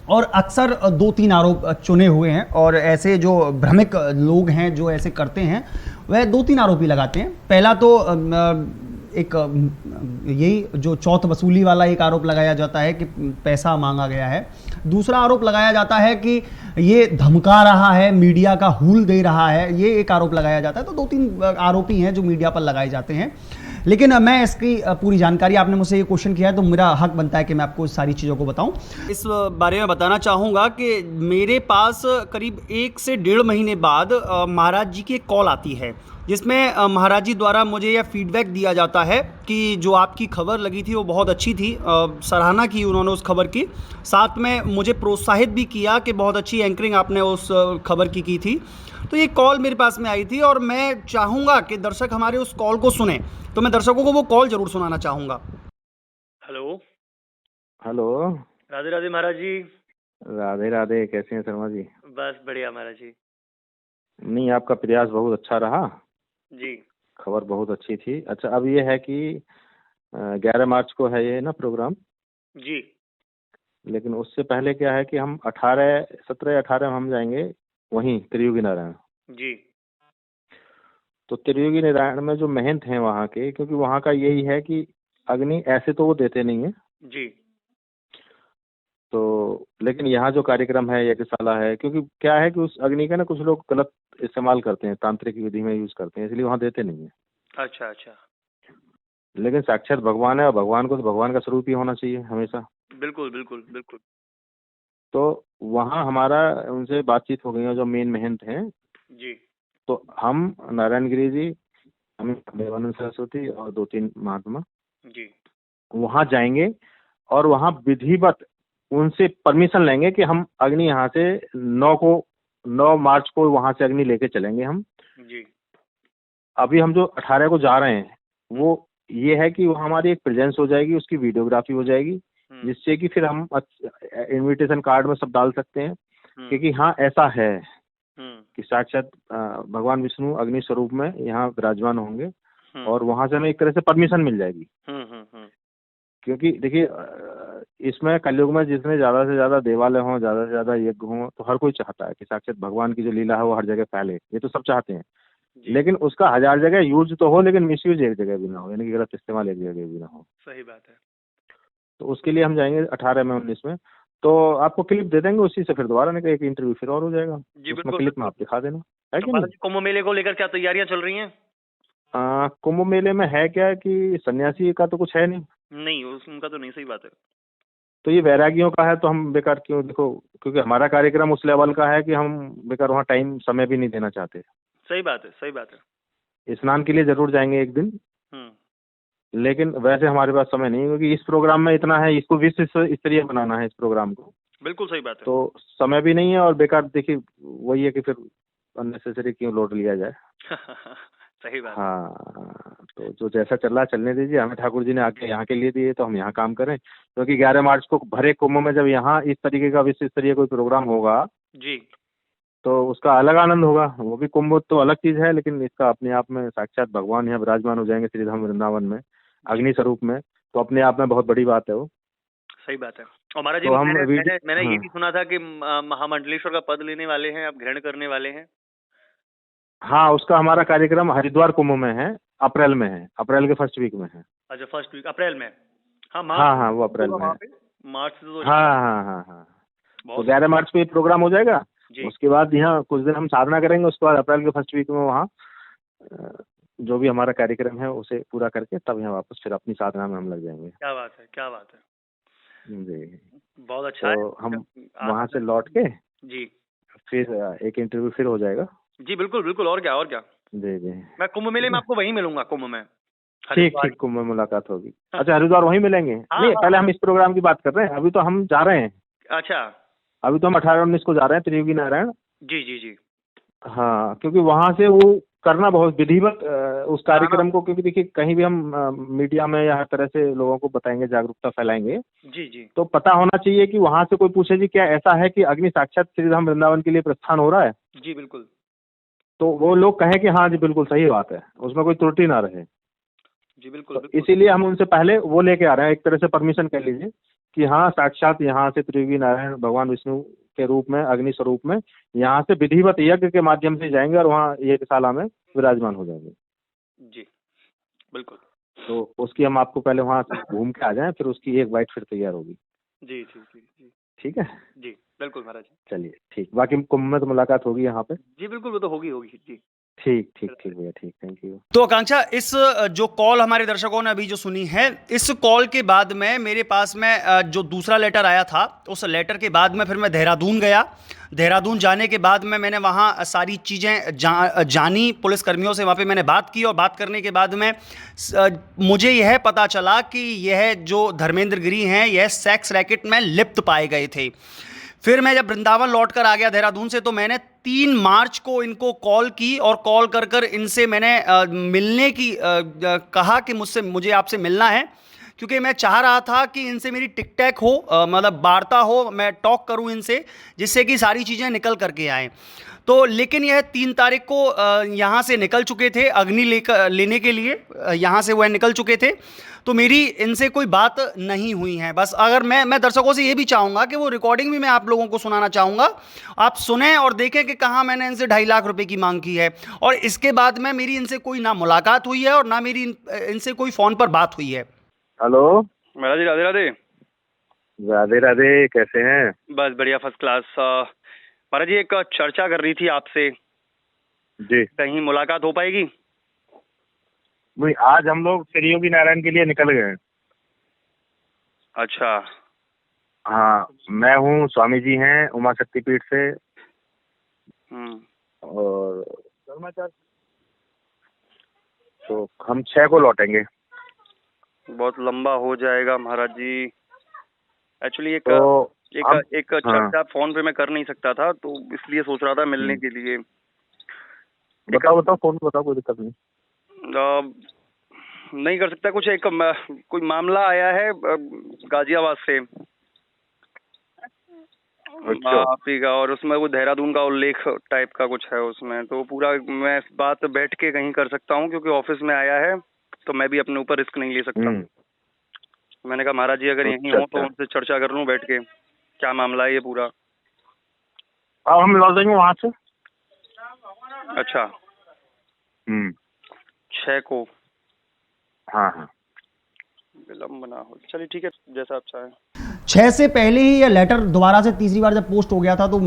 और अक्सर 2-3 आरोप चुने हुए हैं, और ऐसे जो भ्रमिक लोग हैं जो ऐसे करते हैं वह 2-3 आरोप ही लगाते हैं। पहला तो एक यही जो चौथ वसूली वाला एक आरोप लगाया जाता है कि पैसा मांगा गया है। दूसरा आरोप लगाया जाता है कि ये धमका रहा है, मीडिया का हूल दे रहा है, ये एक आरोप लगाया जाता है। तो 2-3 आरोपी हैं जो मीडिया पर लगाए जाते हैं। लेकिन मैं इसकी पूरी जानकारी, आपने मुझसे ये क्वेश्चन किया है तो मेरा हक बनता है कि मैं आपको इस सारी चीज़ों को बताऊं। इस बारे में बताना चाहूँगा कि मेरे पास करीब 1 से 1.5 महीने बाद महाराज जी की एक कॉल आती है, जिसमें महाराज जी द्वारा मुझे यह फीडबैक दिया जाता है कि जो आपकी खबर लगी थी वो बहुत अच्छी थी। सराहना की उन्होंने उस खबर की, साथ में मुझे प्रोत्साहित भी किया कि बहुत अच्छी एंकरिंग आपने उस खबर की थी। तो ये कॉल मेरे पास में आई थी और मैं चाहूँगा कि दर्शक हमारे उस कॉल को सुने, तो मैं दर्शकों को वो कॉल जरूर सुनाना चाहूँगा। हेलो। हेलो। राधे राधे महाराज जी। राधे राधे, कैसे हैं शर्मा जी? बस बढ़िया महाराज जी। नहीं, आपका प्रयास बहुत अच्छा रहा जी। खबर बहुत अच्छी थी। अच्छा, अब ये है कि 11 मार्च को है ये ना प्रोग्राम जी। लेकिन उससे पहले क्या है कि हम 18, 17, 18 हम जाएंगे वहीं त्रियुगी नारायण जी। तो त्रियुगी नारायण में जो महंत हैं वहाँ के, क्योंकि वहाँ का यही है कि अग्नि ऐसे तो वो देते नहीं है जी। तो, लेकिन यहाँ जो कार्यक्रम है यज्ञशाला है, क्योंकि क्या है कि उस अग्नि का ना कुछ लोग गलत इस्तेमाल करते हैं, तांत्रिक विधि में यूज करते हैं, इसलिए वहाँ देते नहीं है। अच्छा अच्छा। लेकिन साक्षात भगवान है और भगवान को तो भगवान का स्वरूप ही होना चाहिए हमेशा। बिल्कुल बिल्कुल बिल्कुल। तो वहाँ हमारा उनसे बातचीत हो गई है जो मेन महंत हैं। जी। तो हम नारायण गिरी जी, हम देवानंद सरस्वती और 2-3 महात्मा जी। वहाँ जाएंगे और वहाँ विधिवत उनसे परमिशन लेंगे कि हम अग्नि यहाँ से 9 मार्च को वहाँ से अग्नि लेके चलेंगे हम। जी। अभी हम जो 18 को जा रहे हैं वो ये है कि वो हमारी एक प्रेजेंस हो जाएगी, उसकी वीडियोग्राफी हो जाएगी, जिससे कि फिर हम इनविटेशन कार्ड में सब डाल सकते हैं क्योंकि हाँ ऐसा है कि साक्षात भगवान विष्णु अग्नि स्वरूप में यहाँ विराजमान होंगे और वहाँ से हमें एक तरह से परमिशन मिल जाएगी। क्योंकि देखिए इसमें कलयुग में जितने ज़्यादा से ज़्यादा देवालय हों, ज़्यादा से ज़्यादा यज्ञ हों, तो हर कोई चाहता है कि साक्षात भगवान की जो लीला है वो हर जगह फैले, ये तो सब चाहते हैं। लेकिन उसका 1000 जगह यूज तो हो, लेकिन मिसयूज एक जगह भी ना हो, यानी कि गलत इस्तेमाल एक जगह भी ना हो। सही बात है। तो उसके लिए हम जाएंगे 18 में 19 में। तो आपको क्लिप दे देंगे, उसी से फिर दोबारा ना एक इंटरव्यू फिर और हो जाएगा, जी उसमें बिल्कुल। क्लिप में आप दिखा देना, है तो कि महाराज नहीं? जी, कुंभ मेले को लेकर क्या तैयारियां चल रही हैं? कुंभ मेले में है क्या कि सन्यासी का तो कुछ है नहीं, नहीं, उनका तो नहीं, सही बात है। तो ये वैरागियों का है, तो हम बेकार क्यों, देखो क्योंकि हमारा कार्यक्रम उस लेवल का है कि हम बेकार वहाँ टाइम समय भी नहीं देना चाहते। सही बात है, सही बात है। स्नान के लिए जरूर जाएंगे एक दिन, हम्म। लेकिन वैसे हमारे पास समय नहीं है, क्योंकि इस प्रोग्राम में इतना है, इसको विश्व स्तरीय बनाना है इस प्रोग्राम को, बिल्कुल सही बात है। तो समय भी नहीं है, और बेकार देखिए वही है कि फिर अननेसेसरी क्यों लोड लिया जाए। सही बात है। हाँ, तो जो जैसा चल रहा है चलने दीजिए, हमें ठाकुर जी ने आके यहाँ के लिए दिए तो हम यहाँ काम करें, क्योंकि 11 मार्च को भरे कुंभ में जब यहाँ इस तरीके का विश्व स्तरीय कोई प्रोग्राम होगा जी तो उसका अलग आनंद होगा। वो भी कुंभ तो अलग चीज है, लेकिन इसका अपने आप में साक्षात भगवान यहाँ विराजमान हो जाएंगे श्री धाम वृंदावन में अग्नि स्वरूप में, तो अपने आप में बहुत बड़ी बात है वो। सही बात है। और महाराज जी, तो हम मैंने ये हाँ। भी सुना था कि महामंडलेश्वर का पद लेने वाले हैं, आप ग्रहण करने वाले हैं। हाँ, उसका हमारा कार्यक्रम हरिद्वार कुंभ में है, अप्रैल में है, अप्रैल के फर्स्ट वीक में है। अच्छा, फर्स्ट वीक अप्रैल में। हाँ, हाँ, वो अप्रैल में है। मार्च से तो हाँ, तो बहुत 11 मार्च को ये प्रोग्राम हो जाएगा। जी। उसके बाद यहाँ कुछ दिन हम साधना करेंगे, उसके बाद अप्रैल के फर्स्ट वीक में वहाँ जो भी हमारा कार्यक्रम है उसे पूरा करके तब यहाँ वापस फिर अपनी साधना में हम लग जाएंगे। क्या बात है, क्या बात है। जी, बहुत अच्छा तो है। हम वहाँ से लौट के जी फिर एक इंटरव्यू फिर हो जाएगा। जी बिल्कुल बिल्कुल, और क्या, और क्या। जी जी, मैं कुंभ मेले में आपको वहीं मिलूंगा, कुंभ में। ठीक ठीक, कुंभ में मुलाकात होगी। अच्छा, हरिद्वार वहीं मिलेंगे? हाँ, नहीं, हाँ, पहले हम इस प्रोग्राम की बात कर रहे हैं, अभी तो हम जा रहे हैं, अच्छा। अभी तो हम 18-19 को जा रहे हैं त्रियोगी नारायण। जी जी जी। हाँ, क्योंकि वहाँ से वो करना बहुत विधिवत उस कार्यक्रम को, क्योंकि देखिए कहीं भी हम मीडिया में या हर तरह से लोगों को बताएंगे, जागरूकता फैलाएंगे, जी जी तो पता होना चाहिए कि वहाँ से कोई पूछे जी क्या ऐसा है कि अग्नि साक्षात श्री धाम वृंदावन के लिए प्रस्थान हो रहा है, जी बिल्कुल। तो वो लोग कहें कि हाँ जी बिल्कुल सही बात है, उसमें कोई त्रुटि ना रहे। जी बिल्कुल तो बिल्कुल। इसीलिए हम उनसे पहले वो लेके आ रहे हैं, एक तरह से परमिशन कह लीजिए कि हाँ साक्षात यहाँ से त्रियोगी नारायण भगवान विष्णु के रूप में, अग्नि स्वरूप में यहाँ से विधिवत यज्ञ के माध्यम से जाएंगे और वहाँ यज्ञशाला में विराजमान हो जाएंगे। जी बिल्कुल। तो उसकी हम आपको पहले वहाँ से घूम के आ जाएं, फिर उसकी एक बाइट फिर तैयार होगी। जी जी जी जी ठीक है, जी बिल्कुल महाराज जी। चलिए ठीक, बाकी कुंभ में तो मुलाकात होगी यहाँ पे। जी बिल्कुल, वो तो होगी होगी जी। ठीक ठीक ठीक भैया, ठीक, थैंक यू। तो आकांक्षा, इस जो कॉल हमारे दर्शकों ने अभी जो सुनी है, इस कॉल के बाद में मेरे पास में जो दूसरा लेटर आया था, उस लेटर के बाद में फिर मैं देहरादून गया। देहरादून जाने के बाद में मैंने वहाँ सारी चीज़ें जानी, पुलिसकर्मियों से वहाँ पे मैंने बात की, और बात करने के बाद में मुझे यह पता चला कि यह जो धर्मेंद्र गिरी हैं, यह सेक्स रैकेट में लिप्त पाए गए थे। फिर मैं जब वृंदावन लौट कर आ गया देहरादून से, तो मैंने 3 मार्च को इनको कॉल की, और कॉल कर कर इनसे मैंने मिलने की कहा कि मुझे आपसे मिलना है, क्योंकि मैं चाह रहा था कि इनसे मेरी टिक टैक हो, मतलब वार्ता हो, मैं टॉक करूं इनसे, जिससे कि सारी चीज़ें निकल करके आएँ। तो लेकिन यह 3 तारीख को यहाँ से निकल चुके थे अग्नि लेने के लिए, यहाँ से वह निकल चुके थे, तो मेरी इनसे कोई बात नहीं हुई है। बस अगर मैं दर्शकों से ये भी चाहूँगा कि वो रिकॉर्डिंग भी मैं आप लोगों को सुनाना चाहूँगा, आप सुने और देखें कि कहाँ मैंने इनसे 2.5 लाख रुपए की मांग की है, और इसके बाद में मेरी इनसे कोई ना मुलाकात हुई है और ना मेरी इनसे कोई फ़ोन पर बात हुई है। हेलो महाराज जी, राधे राधे। राधे राधे, कैसे हैं? बस बढ़िया, फर्स्ट क्लास। महाराज जी, एक चर्चा कर रही थी आपसे, जी, कहीं मुलाकात हो पाएगी? वही आज हम लोग त्रियोगी नारायण के लिए निकल गए। अच्छा। हाँ, मैं हूँ, स्वामी जी हैं उमा शक्तिपीठ से, और तो हम 6 को लौटेंगे। बहुत लंबा हो जाएगा महाराज जी। एक्चुअली एक चर्चा फोन पे मैं कर नहीं सकता था, तो इसलिए सोच रहा था मिलने के लिए। बताओ फोन पे बताओ, कोई दिक्कत नहीं। नहीं कर सकता कुछ, कोई मामला आया है गाजियाबाद से आप ही का, और उसमें वो देहरादून का उल्लेख टाइप का कुछ है उसमें, तो पूरा मैं बात बैठ के कहीं कर सकता हूँ, क्योंकि ऑफिस में आया है तो मैं भी अपने ऊपर रिस्क नहीं ले सकता। मैंने कहा महाराज जी अगर यहीं हो तो उनसे चर्चा कर लूँ बैठ के, क्या मामला है ये पूरा। अब हम लौट जाएंगे वहाँ से। अच्छा, 6 को। हाँ हाँ, विलम्ब ना हो, चलिए ठीक है, जैसा आप चाहें। 6 से पहले ही ये लेटर दोबारा से तीसरी बार जब पोस्ट हो गया था तो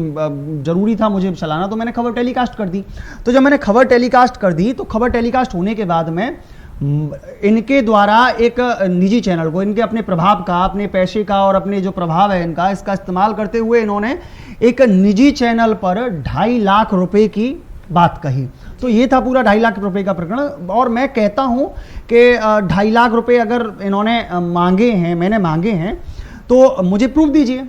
जरूरी था मुझे चलाना, तो मैंने खबर टेलीकास्ट कर दी। तो जब मैंने खबर टेलीकास्ट कर दी तो खबर टेलीकास्ट होने के बाद में इनके द्वारा एक निजी चैनल को, इनके अपने प्रभाव का, अपने पैसे का और अपने जो प्रभाव है इनका, इसका इस्तेमाल करते हुए इन्होंने एक निजी चैनल पर 2.5 लाख रुपए की बात कही। तो ये था पूरा 2.5 लाख रुपए का प्रकरण। और मैं कहता हूं कि 2.5 लाख रुपए अगर इन्होंने मांगे हैं, मैंने मांगे हैं, तो मुझे प्रूफ दीजिए।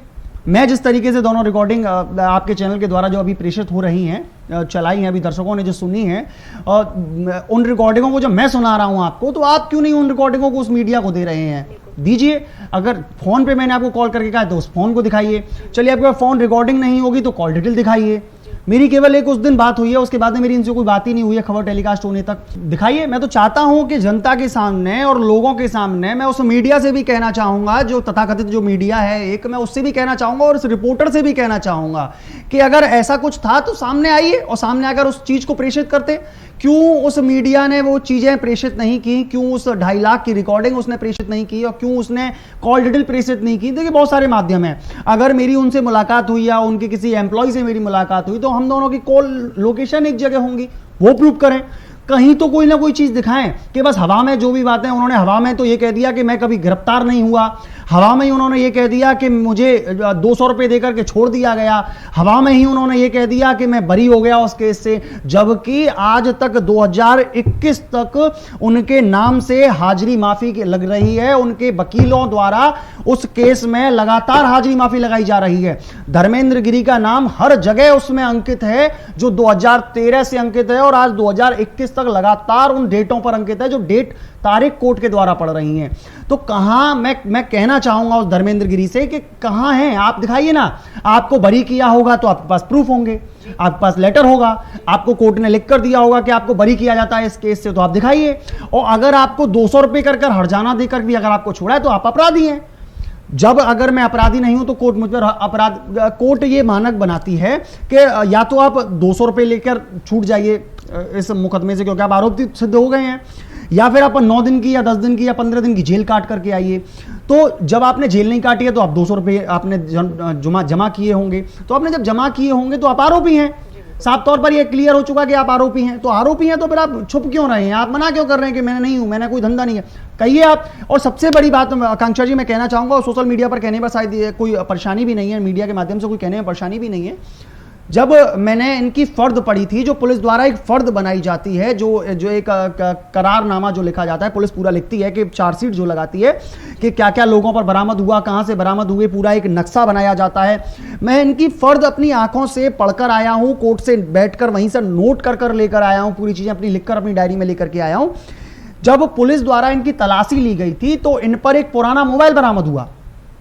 मैं जिस तरीके से दोनों रिकॉर्डिंग आपके चैनल के द्वारा जो अभी प्रेषित हो रही हैं, चलाई हैं, अभी दर्शकों ने जो सुनी है, और उन रिकॉर्डिंगों को जब मैं सुना रहा हूं आपको, तो आप क्यों नहीं उन रिकॉर्डिंगों को उस मीडिया को दे रहे हैं? दीजिए। अगर फोन पे मैंने आपको कॉल करके कहा तो उस फोन को दिखाइए। चलिए आपके पास फोन रिकॉर्डिंग नहीं होगी तो कॉल डिटेल दिखाइए। मेरी केवल एक उस दिन बात हुई है, उसके बाद में मेरी इनसे कोई बात ही नहीं हुई है खबर टेलीकास्ट होने तक। दिखाइए। मैं तो चाहता हूं कि जनता के सामने और लोगों के सामने, मैं उस मीडिया से भी कहना चाहूंगा, जो तथाकथित जो मीडिया है एक, मैं उससे भी कहना चाहूंगा और उस रिपोर्टर से भी कहना चाहूंगा कि अगर ऐसा कुछ था तो सामने आइए और सामने आकर उस चीज को प्रेषित करते। क्यों उस मीडिया ने वो चीजें प्रेषित नहीं की? क्यों उस 2.5 लाख की रिकॉर्डिंग उसने प्रेषित नहीं की? और क्यों उसने कॉल डिटेल प्रेषित नहीं की? देखिए बहुत सारे माध्यम हैं। अगर मेरी उनसे मुलाकात हुई या उनके किसी एम्प्लॉय से मेरी मुलाकात हुई तो हम दोनों की कॉल लोकेशन एक जगह होंगी, वो प्रूव करें। कहीं तो कोई ना कोई चीज दिखाएं कि बस हवा में जो भी बातें, उन्होंने हवा में तो ये कह दिया कि मैं कभी गिरफ्तार नहीं हुआ, हवा में ही उन्होंने ये कह दिया कि मुझे 200 रुपए देकर के छोड़ दिया गया, हवा में ही उन्होंने ये कह दिया कि मैं बरी हो गया उस केस से, जबकि आज तक 2021 तक उनके नाम से हाजिरी माफी लग रही है। उनके वकीलों द्वारा उस केस में लगातार हाजिरी माफी लगाई जा रही है। धर्मेंद्र गिरी का नाम हर जगह उसमें अंकित है, जो 2013 से अंकित है और आज 2021 तक लगातार उन डेटों पर अंकित है, जो डेट तारीख कोर्ट के द्वारा पड़ रही हैं। तो कहां, मैं कहना चाहूंगा उस धर्मेंद्र गिरी से कि कहां हैं आप? दिखाइए ना। आपको बरी किया होगा तो आपके पास प्रूफ होंगे, आपके पास लेटर होगा, आपको कोर्ट ने लिख कर दिया होगा कि आपको बरी किया जाता है इस केस से, तो आप दिखाइए। और अगर आपको 200 रुपए कर हर्जाना देकर भी अगर आपको छोड़ा है तो आप अपराधी हैं। जब अगर मैं अपराधी नहीं हूं तो कोर्ट मुझ पर अपराध, कोर्ट ये मानक बनाती है कि या तो आप 200 रुपए लेकर छूट जाइए इस मुकदमे से क्योंकि आप आरोपी सिद्ध हो गए हैं, या फिर आप 9 दिन की या 10 दिन की या 15 दिन की जेल काट करके आइए। तो जब आपने जेल नहीं काटी है तो आप 200 रुपए आपने जमा किए होंगे, तो आपने जब जमा किए होंगे तो आप आरोपी हैं। साफ तौर पर ये क्लियर हो चुका कि आप आरोपी हैं। तो आरोपी हैं तो फिर आप छुप क्यों रहे हैं? आप मना क्यों कर रहे हैं कि मैं नहीं हूं, मैंने कोई धंधा नहीं है? कहिए आप। और सबसे बड़ी बात आकांक्षा जी मैं कहना चाहूंगा, और सोशल मीडिया पर कहने पर शायद कोई परेशानी भी नहीं है, मीडिया के माध्यम से कोई कहने में परेशानी भी नहीं है। जब मैंने इनकी फर्द पढ़ी थी, जो पुलिस द्वारा एक फर्द बनाई जाती है, जो एक करारनामा जो लिखा जाता है, पुलिस पूरा लिखती है कि चार्जशीट जो लगाती है कि क्या क्या लोगों पर बरामद हुआ, कहां से बरामद हुए, पूरा एक नक्शा बनाया जाता है। मैं इनकी फर्द अपनी आंखों से पढ़कर आया हूं, कोर्ट से बैठकर वहीं से नोट कर लेकर आया हूं, पूरी चीजें अपनी लिखकर अपनी डायरी में लेकर के आया हूं। जब पुलिस द्वारा इनकी तलाशी ली गई थी तो इन पर एक पुराना मोबाइल बरामद हुआ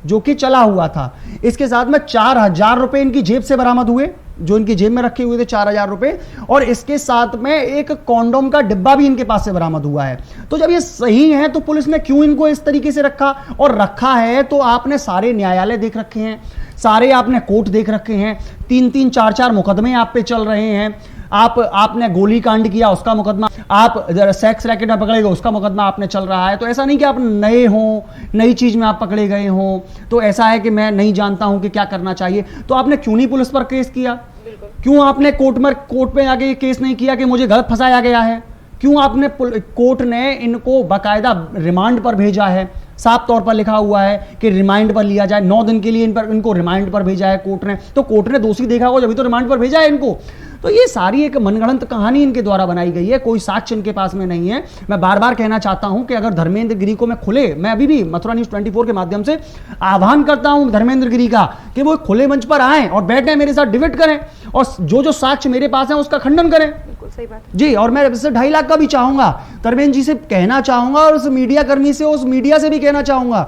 जो कि चला हुआ था। इसके साथ में 4000 रुपए इनकी जेब से बरामद हुए, जो इनकी जेब में रखे हुए थे 4000 रुपए, और इसके साथ में एक कॉन्डोम का डिब्बा भी इनके पास से बरामद हुआ है। तो जब ये सही है तो पुलिस ने क्यों इनको इस तरीके से रखा? और रखा है तो आपने सारे न्यायालय देख रखे हैं, सारे आपने कोर्ट देख रखे हैं, 3-3, 4-4 मुकदमे आप पे चल रहे हैं। आपने गोली कांड किया उसका मुकदमा, आप सेक्स रैकेट में पकड़े गए उसका मुकदमा आपने चल रहा है। तो ऐसा नहीं कि आप नए हो, नई चीज में आप पकड़े गए हो, तो ऐसा है कि मैं नहीं जानता हूं कि क्या करना चाहिए। तो आपने क्यों नहीं पुलिस पर केस किया? क्यों आपने कोर्ट में आगे केस नहीं किया कि मुझे गलत फंसाया गया है? क्यों आपने, कोर्ट ने इनको बाकायदा रिमांड पर भेजा है, साफ तौर पर लिखा हुआ है कि रिमांड पर लिया जाए, 9 दिन के लिए इनको रिमांड पर भेजा है कोर्ट ने। तो कोर्ट ने दोषी देखा होगा जब तो रिमांड पर भेजा है इनको। तो ये सारी एक मनगढ़ंत कहानी इनके द्वारा बनाई गई है, कोई साक्ष्य इनके पास में नहीं है। मैं बार बार कहना चाहता हूं कि अगर धर्मेंद्र गिरी को मैं खुले, मैं अभी भी मथुरा न्यूज़ 24 के माध्यम से आह्वान करता हूं धर्मेंद्र गिरी का कि वो खुले मंच पर आएं और बैठे मेरे साथ डिबेट करें और जो साक्ष्य मेरे पास है उसका खंडन करें। बिल्कुल सही बात जी। और मैं इससे 2.5 लाख का भी चाहूंगा, धर्मेंद्र जी से कहना चाहूंगा और उस मीडिया कर्मी से, उस मीडिया से भी कहना चाहूंगा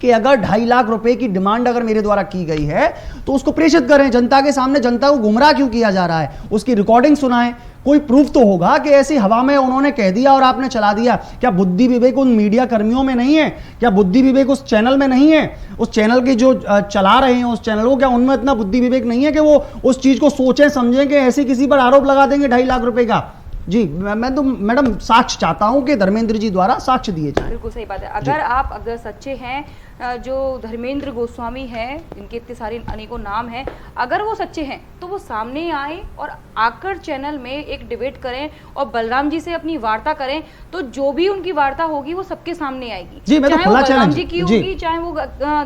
कि अगर 2.5 लाख रुपए की डिमांड अगर मेरे द्वारा की गई है तो उसको प्रेषित करें जनता के सामने। जनता को गुमराह क्यों किया जा रहा है उसकी रिकॉर्डिंग सुनाएं। कोई प्रूफ तो होगा कि ऐसी हवा में उन्होंने कह दिया और आपने चला दिया। क्या बुद्धि विवेक उन मीडिया कर्मियों में नहीं है? क्या बुद्धि विवेक उस चैनल में नहीं है? उस चैनल के जो चला रहे हैं उस चैनल को, क्या उनमें इतना बुद्धि विवेक नहीं है कि वो उस चीज को सोचें समझें कि ऐसे किसी पर आरोप लगा देंगे 2.5 लाख रुपए का? जी। मैं तो मैडम साक्ष्य चाहता हूं कि धर्मेंद्र जी द्वारा साक्ष्य दिए जाए। बिल्कुल सही बात है। अगर आप सच्चे हैं जो धर्मेंद्र गोस्वामी हैं, जिनके इतने सारे अनेकों नाम हैं, अगर वो सच्चे हैं तो वो सामने आए और आकर चैनल में एक डिबेट करें और बलराम जी से अपनी वार्ता करें, तो जो भी उनकी वार्ता होगी वो सबके सामने आएगी। जी, मैं तो चाहे वो खुला बलराम चैलेंज जी की जी। होगी, चाहे वो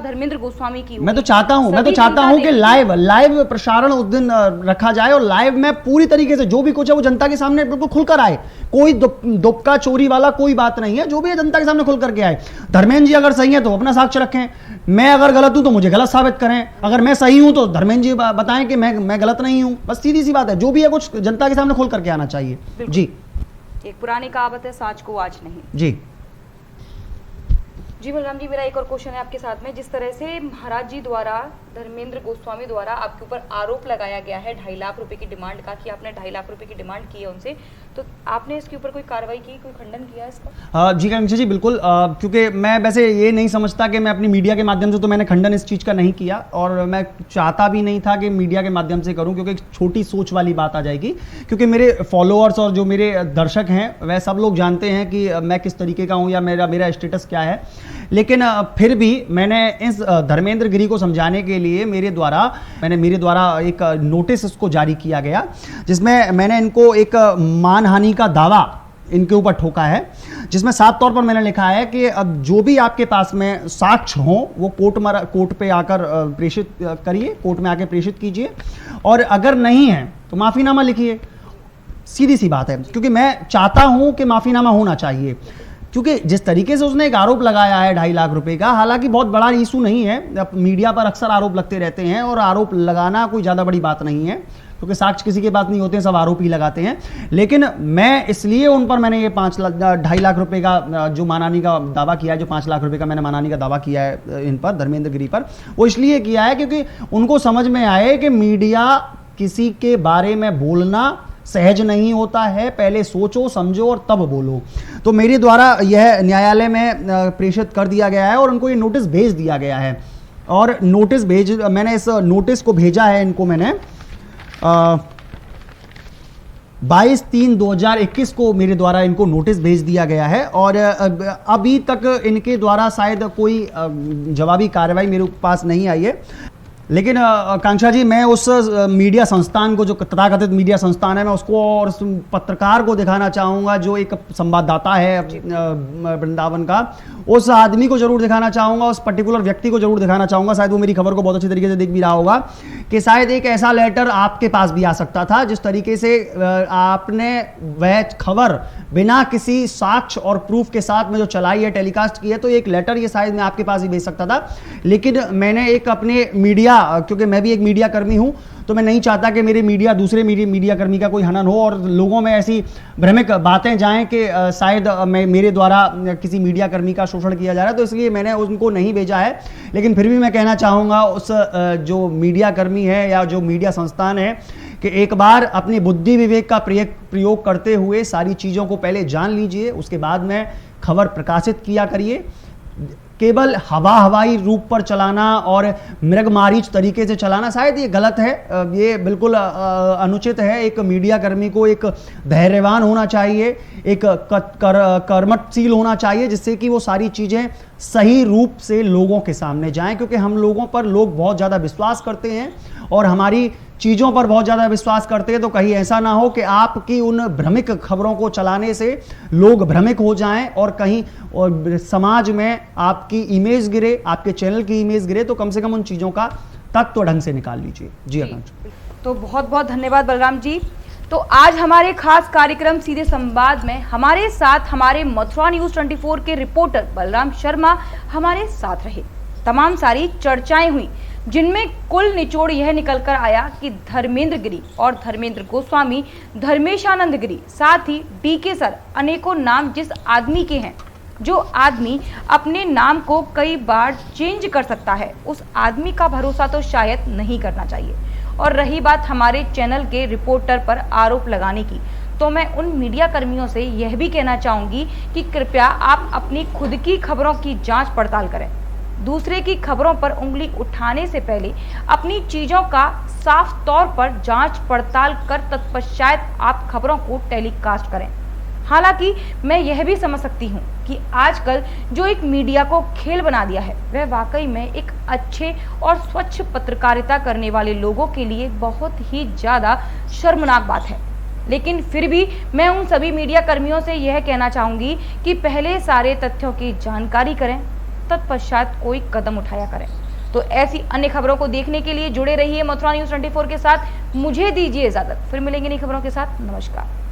धर्मेंद्र गोस्वामी की होगी। मैं तो चाहता हूं कि लाइव प्रसारण उस दिन रखा जाए और लाइव में पूरी तरीके से जो भी कुछ है वो जनता के सामने बिल्कुल खुलकर आए। कोई दुबका चोरी वाला कोई बात नहीं है, जो भी है जनता के सामने खुल करके आए। धर्मेंद्र जी अगर सही है तो अपना साक्ष्य रखें, मैं अगर गलत हूं तो मुझे गलत साबित करें, अगर मैं सही हूं तो धर्मेंद्र जी बताएं कि मैं गलत नहीं हूं। बस सीधी सी बात है, जो भी है कुछ जनता के सामने खुल करके आना चाहिए। जी, एक पुरानी कहावत है, साच को आज नहीं। जी जी बलराम जी, मेरा एक और क्वेश्चन है आपके साथ में। जिस तरह से महाराज जी द्वारा, धर्मेंद्र गोस्वामी द्वारा आपके ऊपर आरोप लगाया गया है 2.5 लाख रुपए की डिमांड का, कि आपने 2.5 लाख रुपए की डिमांड की है उनसे, तो आपने इसके ऊपर कोई कार्रवाई की, कोई खंडन किया इसका? जी कांक्षा जी, बिल्कुल। क्योंकि मैं वैसे ये नहीं समझता कि मैं अपनी मीडिया के माध्यम से, तो मैंने खंडन इस चीज़ का नहीं किया और मैं चाहता भी नहीं था कि मीडिया के माध्यम से करूं, क्योंकि एक छोटी सोच वाली बात आ जाएगी। क्योंकि मेरे फॉलोअर्स और जो मेरे दर्शक हैं वह सब लोग जानते हैं कि मैं किस तरीके का हूं या मेरा स्टेटस क्या है। लेकिन फिर भी मैंने इस धर्मेंद्र गिरी को समझाने के लिए मेरे द्वारा एक नोटिस इसको जारी किया गया, जिसमें मैंने इनको एक मानहानि का दावा इनके ऊपर ठोका है, जिसमें साफ तौर पर मैंने लिखा है कि अब जो भी आपके पास में साक्ष्य हो वो कोर्ट पे आकर प्रेषित करिए, कोर्ट में आकर प्रेषित कीजिए, और अगर नहीं है तो माफीनामा लिखिए। सीधी सी बात है, क्योंकि मैं चाहता हूं कि माफीनामा होना चाहिए। क्योंकि जिस तरीके से उसने एक आरोप लगाया है 2.5 लाख रुपए का, हालांकि बहुत बड़ा इशू नहीं है, मीडिया पर अक्सर आरोप लगते रहते हैं और आरोप लगाना कोई ज़्यादा बड़ी बात नहीं है, क्योंकि साक्ष्य किसी के पास नहीं होते हैं, सब आरोप ही लगाते हैं। लेकिन मैं इसलिए उन पर मैंने ये 2.5 लाख रुपए का जो मानहानि का दावा किया है, जो 5 लाख रुपए का मैंने मानहानि का दावा किया है इन पर, धर्मेंद्र गिरी पर, वो इसलिए किया है क्योंकि उनको समझ में आए कि मीडिया किसी के बारे में बोलना सहज नहीं होता है, पहले सोचो समझो और तब बोलो। तो मेरे द्वारा यह न्यायालय में प्रेषित कर दिया गया है और उनको ये नोटिस भेज दिया गया है। और मैंने इस नोटिस को भेजा है इनको, मैंने 22/3/2021 को मेरे द्वारा इनको नोटिस भेज दिया गया है और अभी तक इनके द्वारा शायद कोई जवाबी कार्रवाई मेरे पास नहीं आई है। लेकिन कांक्षा जी, मैं उस मीडिया संस्थान को, जो तथाकथित मीडिया संस्थान है, मैं उसको और उस पत्रकार को दिखाना चाहूँगा जो एक संवाददाता है वृंदावन का, उस आदमी को जरूर दिखाना चाहूँगा, उस पर्टिकुलर व्यक्ति को जरूर दिखाना चाहूँगा। शायद वो मेरी खबर को बहुत अच्छी तरीके से देख भी रहा होगा कि शायद एक ऐसा लेटर आपके पास भी आ सकता था, जिस तरीके से आपने वह खबर बिना किसी साक्ष्य और प्रूफ के साथ में जो चलाई है, टेलीकास्ट की है, तो एक लेटर ये शायद मैं आपके पास ही भेज सकता था। लेकिन मैंने एक अपने मीडिया, क्योंकि मैं भी एक मीडिया कर्मी हूं, तो मैं नहीं चाहता कि दूसरे मीडिया कर्मी का कोई हनन हो और लोगों में ऐसी भ्रमिक बातें जाएं कि शायद मेरे द्वारा किसी मीडिया कर्मी का शोषण किया जा रहा है, तो इसलिए मैंने उनको नहीं भेजा है। लेकिन फिर भी मैं कहना चाहूँगा उस जो मीडिया कर्मी है या जो मीडिया संस्थान है कि एक बार अपनी बुद्धि विवेक का प्रयोग करते हुए सारी चीज़ों को पहले जान लीजिए, उसके बाद में खबर प्रकाशित किया करिए। केवल हवाई रूप पर चलाना और मृगमारीच तरीके से चलाना शायद ये गलत है, ये बिल्कुल अनुचित है। एक मीडिया कर्मी को एक धैर्यवान होना चाहिए, एक कर्मठशील होना चाहिए, जिससे कि वो सारी चीज़ें सही रूप से लोगों के सामने जाएं, क्योंकि हम लोगों पर लोग बहुत ज़्यादा विश्वास करते हैं और हमारी चीज़ों पर बहुत ज़्यादा विश्वास करते हैं। तो कहीं ऐसा ना हो कि आपकी उन भ्रमिक खबरों को चलाने से लोग भ्रमिक हो जाएं और कहीं और समाज में आपकी इमेज गिरे, आपके चैनल की इमेज गिरे। तो कम से कम उन चीज़ों का तत्व ढंग से निकाल लीजिए। जी आकांक्षा, तो बहुत बहुत धन्यवाद बलराम जी। तो आज हमारे खास कार्यक्रम सीधे संवाद में हमारे साथ हमारे मथुरा न्यूज़ 24 के रिपोर्टर बलराम शर्मा हमारे साथ रहे। तमाम सारी चर्चाएं हुई, जिनमें कुल निचोड़ यह निकल कर आया कि धर्मेंद्र गिरी और धर्मेंद्र गोस्वामी, धर्मेशानंद गिरी, साथ ही डीके सर, अनेकों नाम जिस आदमी के हैं, जो आदमी अपने नाम को कई बार चेंज कर सकता है, उस आदमी का भरोसा तो शायद नहीं करना चाहिए। और रही बात हमारे चैनल के रिपोर्टर पर आरोप लगाने की, तो मैं उन मीडिया कर्मियों से यह भी कहना चाहूँगी कि कृपया आप अपनी खुद की खबरों की जांच पड़ताल करें। दूसरे की खबरों पर उंगली उठाने से पहले अपनी चीज़ों का साफ तौर पर जांच पड़ताल कर तत्पश्चात आप खबरों को टेलीकास्ट करें। हालांकि मैं यह भी समझ सकती हूँ कि आजकल जो एक मीडिया को खेल बना दिया है वह वाकई में एक अच्छे और स्वच्छ पत्रकारिता करने वाले लोगों के लिए बहुत ही ज़्यादा शर्मनाक बात है। लेकिन फिर भी मैं उन सभी मीडिया कर्मियों से यह कहना चाहूँगी कि पहले सारे तथ्यों की जानकारी करें, तत्पश्चात कोई कदम उठाया करें। तो ऐसी अन्य खबरों को देखने के लिए जुड़े रहिए मथुरा न्यूज़ 24 के साथ। मुझे दीजिए इजाजत, फिर मिलेंगे नई खबरों के साथ। नमस्कार।